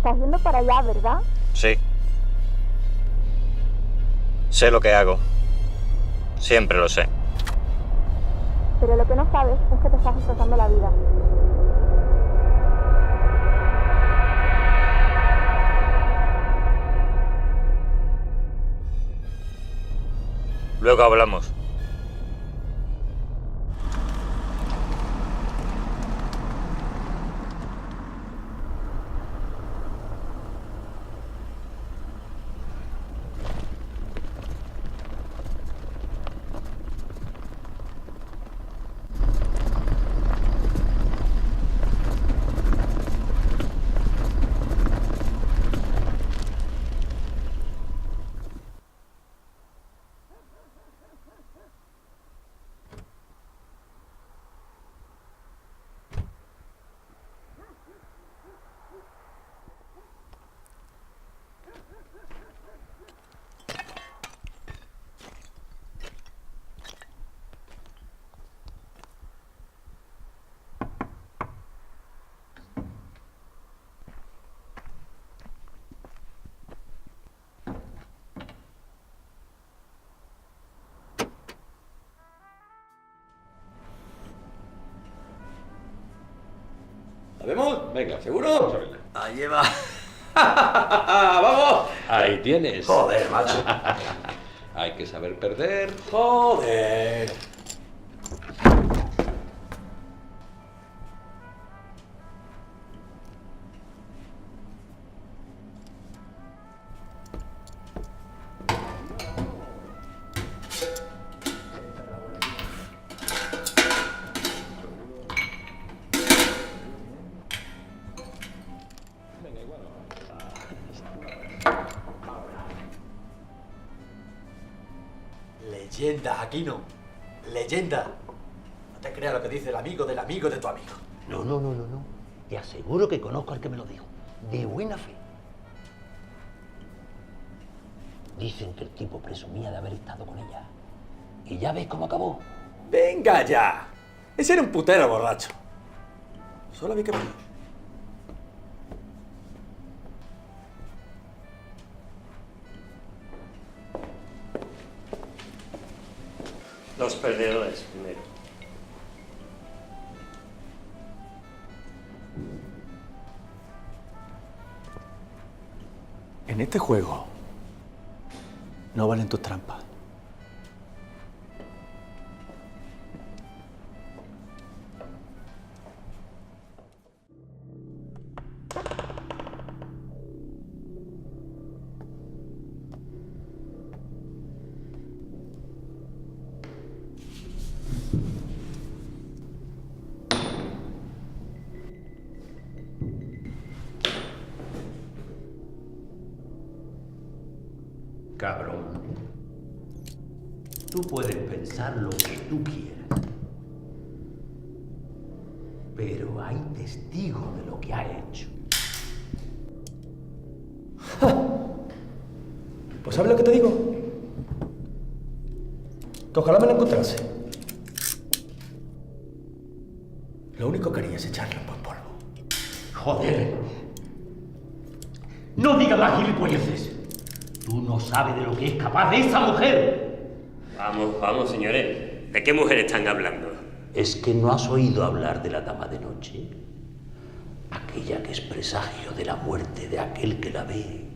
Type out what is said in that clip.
Estás yendo para allá, ¿verdad? Sí. Sé lo que hago. Siempre lo sé. Pero lo que no sabes es que te estás destrozando la vida. Luego hablamos. ¿La vemos? Venga, ¿seguro? Ahí va. ¡Vamos! Ahí tienes. Joder, macho. Hay que saber perder. Joder. Leyenda, Aquino. Leyenda. No te creas lo que dice el amigo del amigo de tu amigo. No. Te aseguro que conozco al que me lo dijo. De buena fe. Dicen que el tipo presumía de haber estado con ella. ¿Y ya ves cómo acabó? ¡Venga ya! Ese era un putero borracho. Solo vi que menos. Los perdedores primero. En este juego no valen tus trampas. Cabrón. Tú puedes pensar lo que tú quieras. Pero hay testigos de lo que ha hecho. Pues ¿sabes lo que te digo? Que ojalá me lo encontrase. Lo único que haría es echarle por polvo. Joder. No digas las gilipolleces. Tú no sabes de lo que es capaz de esa mujer. Vamos, señores. ¿De qué mujer están hablando? ¿Es que no has oído hablar de la dama de noche? Aquella que es presagio de la muerte de aquel que la ve